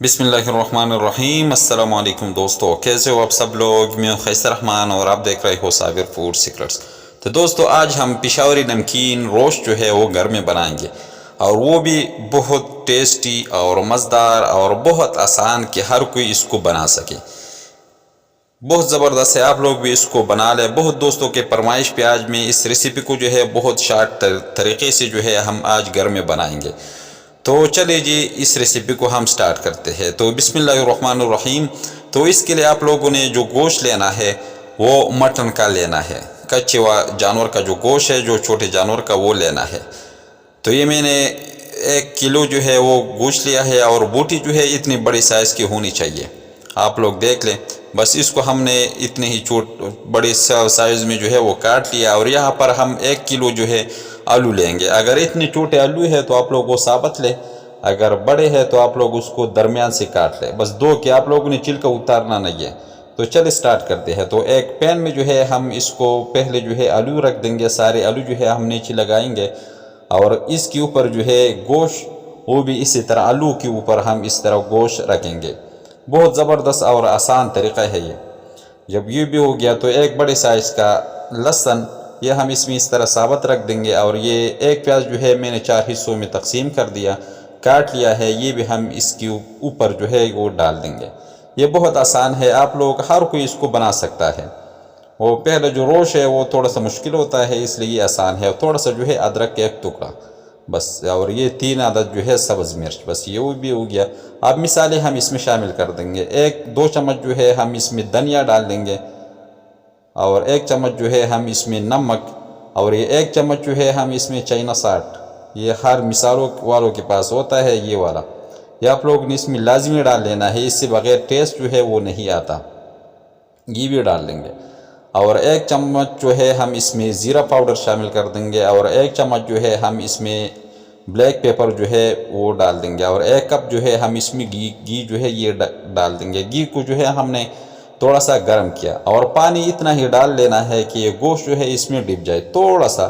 بسم اللہ الرحمن الرحیم۔ السلام علیکم دوستو، کیسے ہو آپ سب لوگ؟ میں خیسر رحمان اور آپ دیکھ رہے ہو صابر فوڈ سیکرٹس۔ تو دوستو آج ہم پشاوری نمکین روسٹ جو ہے وہ گھر میں بنائیں گے، اور وہ بھی بہت ٹیسٹی اور مزیدار اور بہت آسان کہ ہر کوئی اس کو بنا سکے۔ بہت زبردست ہے، آپ لوگ بھی اس کو بنا لیں۔ بہت دوستوں کے فرمائش پہ آج میں اس ریسیپی کو جو ہے بہت شارٹ طریقے سے جو ہے ہم آج گھر میں بنائیں گے۔ تو چلے جی اس ریسیپی کو ہم سٹارٹ کرتے ہیں۔ تو بسم اللہ الرحمن الرحیم۔ تو اس کے لیے آپ لوگوں نے جو گوشت لینا ہے وہ مٹن کا لینا ہے، کچے جانور کا جو گوشت ہے، جو چھوٹے جانور کا وہ لینا ہے۔ تو یہ میں نے 1 کلو جو ہے وہ گوشت لیا ہے، اور بوٹی جو ہے اتنی بڑی سائز کی ہونی چاہیے۔ آپ لوگ دیکھ لیں، بس اس کو ہم نے اتنے ہی بڑے سائز میں جو ہے وہ کاٹ لیا۔ اور یہاں پر ہم 1 کلو جو ہے آلو لیں گے۔ اگر اتنے چھوٹے آلو ہے تو آپ لوگ وہ ثابت لیں، اگر بڑے ہیں تو آپ لوگ اس کو درمیان سے کاٹ لیں، بس دو کہ آپ لوگوں نے چھلکا اتارنا نہیں ہے۔ تو چل سٹارٹ کرتے ہیں۔ تو ایک پین میں جو ہے ہم اس کو پہلے جو ہے آلو رکھ دیں گے، سارے آلو جو ہے ہم نیچے لگائیں گے، اور اس کے اوپر جو ہے گوشت وہ بھی اسی طرح آلو کے اوپر ہم اس طرح گوشت رکھیں گے۔ بہت زبردست اور آسان طریقہ ہے یہ۔ جب یہ بھی ہو گیا تو ایک بڑے سائز کا لہسن یہ ہم اس میں اس طرح ثابت رکھ دیں گے، اور یہ ایک پیاز جو ہے میں نے 4 حصوں میں تقسیم کر دیا، کاٹ لیا ہے، یہ بھی ہم اس کے اوپر جو ہے وہ ڈال دیں گے۔ یہ بہت آسان ہے، آپ لوگ ہر کوئی اس کو بنا سکتا ہے۔ وہ پہلے جو روش ہے وہ تھوڑا سا مشکل ہوتا ہے، اس لیے یہ آسان ہے۔ تھوڑا سا جو ہے ادرک کا 1 ٹکڑا بس، اور یہ 3 عدد جو ہے سبز مرچ، بس یہ بھی ہو گیا۔ اب مثالیں ہم اس میں شامل کر دیں گے۔ 1-2 چمچ جو ہے ہم اس میں دھنیا ڈال دیں گے، اور 1 چمچ جو ہے ہم اس میں نمک، اور یہ 1 چمچ جو ہے ہم اس میں چائنا سالٹ، یہ ہر مثالوں والوں کے پاس ہوتا ہے یہ والا، یہ آپ لوگ نے اس میں لازمی ڈال لینا ہے، اس سے بغیر ٹیسٹ جو ہے وہ نہیں آتا، یہ بھی ڈال دیں گے۔ اور 1 چمچ جو ہے ہم اس میں زیرہ پاؤڈر شامل کر دیں گے، اور 1 چمچ جو ہے ہم اس میں بلیک پیپر جو ہے وہ ڈال دیں گے، اور 1 کپ جو ہے ہم اس میں گھی جو ہے یہ ڈال دیں گے۔ گھی کو جو ہے ہم نے تھوڑا سا گرم کیا، اور پانی اتنا ہی ڈال لینا ہے کہ یہ گوشت جو ہے اس میں ڈب جائے، تھوڑا سا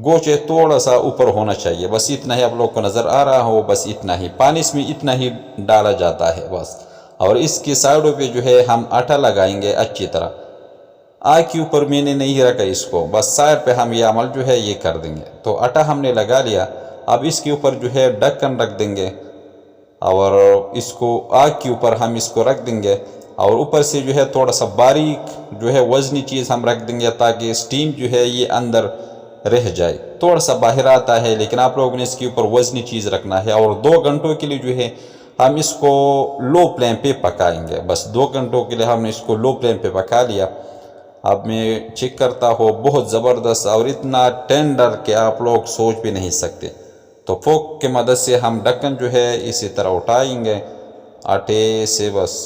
گوشت تھوڑا سا اوپر ہونا چاہیے، بس اتنا ہی آپ لوگ کو نظر آ رہا ہو، بس اتنا ہی پانی اس میں اتنا ہی ڈالا جاتا ہے بس۔ اور اس کی سائڈوں پہ جو ہے ہم آٹا لگائیں گے اچھی طرح۔ آگ کے اوپر میں نے نہیں رکھا اس کو، بس سائڈ پہ ہم یہ عمل جو ہے یہ کر دیں گے۔ تو آٹا ہم نے لگا لیا، اب اس کے اوپر جو ہے ڈھکن رکھ دیں گے، اور اس کو آگ کے اوپر ہم اس کو رکھ دیں گے، اور اوپر سے جو ہے تھوڑا سا باریک جو ہے وزنی چیز ہم رکھ دیں گے، تاکہ سٹیم جو ہے یہ اندر رہ جائے، تھوڑا سا باہر آتا ہے، لیکن آپ لوگوں نے اس کے اوپر وزنی چیز رکھنا ہے۔ اور 2 گھنٹوں کے لیے جو ہے ہم اس کو لو فلیم پہ پکائیں گے، بس 2 گھنٹوں کے لیے ہم نے اس کو لو فلیم پہ پکا لیا۔ اب میں چیک کرتا ہوں، بہت زبردست اور اتنا ٹینڈر کہ آپ لوگ سوچ بھی نہیں سکتے۔ تو فوک کی مدد سے ہم ڈھکن جو ہے اسی طرح اٹھائیں گے، آٹے سے بس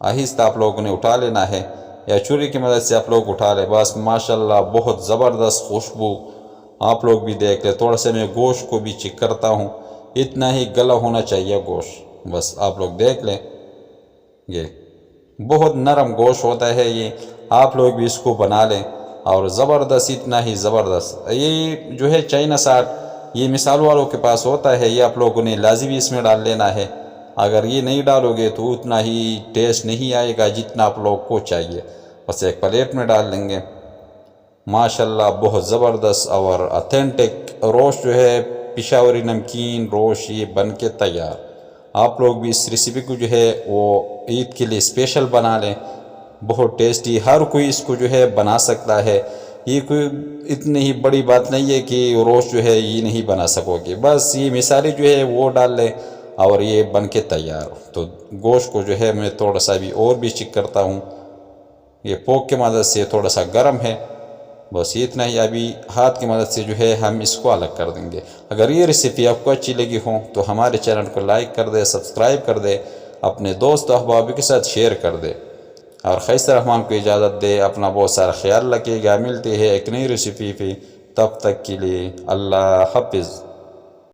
آہستہ آپ لوگوں نے اٹھا لینا ہے، یا چھری کی مدد سے آپ لوگ اٹھا لیں، بس ماشاءاللہ بہت زبردست خوشبو آپ لوگ بھی دیکھ لیں۔ تھوڑا سا میں گوشت کو بھی چیک کرتا ہوں، اتنا ہی گلا ہونا چاہیے گوشت، بس آپ لوگ دیکھ لیں، یہ بہت نرم گوشت ہوتا ہے یہ، آپ لوگ بھی اس کو بنا لیں، اور زبردست اتنا ہی زبردست۔ یہ جو ہے چائنا سالٹ یہ مثال والوں کے پاس ہوتا ہے، یہ آپ لوگوں نے لازمی اس میں ڈال لینا ہے، اگر یہ نہیں ڈالو گے تو اتنا ہی ٹیسٹ نہیں آئے گا جتنا آپ لوگ کو چاہیے۔ بس ایک پلیٹ میں ڈال دیں گے، ماشاءاللہ بہت زبردست اور اتھینٹک روسٹ جو ہے پشاوری نمکین روسٹ یہ بن کے تیار۔ آپ لوگ بھی اس ریسیپی کو جو ہے وہ عید کے لیے اسپیشل بنا لیں، بہت ٹیسٹی، ہر کوئی اس کو جو ہے بنا سکتا ہے۔ یہ کوئی اتنی ہی بڑی بات نہیں ہے کہ روسٹ جو ہے یہ نہیں بنا سکو گے، بس یہ مثالیں جو ہے وہ ڈال لیں اور یہ بن کے تیار۔ تو گوشت کو جو ہے میں تھوڑا سا بھی اور بھی چیک کرتا ہوں، یہ پوک کی مدد سے تھوڑا سا گرم ہے، بس اتنا ہی۔ ابھی ہاتھ کی مدد سے جو ہے ہم اس کو الگ کر دیں گے۔ اگر یہ ریسیپی آپ کو اچھی لگی ہو تو ہمارے چینل کو لائک کر دے، سبسکرائب کر دے، اپنے دوست احباب کے ساتھ شیئر کر دے، اور خیسر رحمان کو اجازت دے۔ اپنا بہت سارا خیال رکھیے گا، ملتے ہیں ایک نئی ریسیپی پہ، تب تک کے لیے اللہ حافظ۔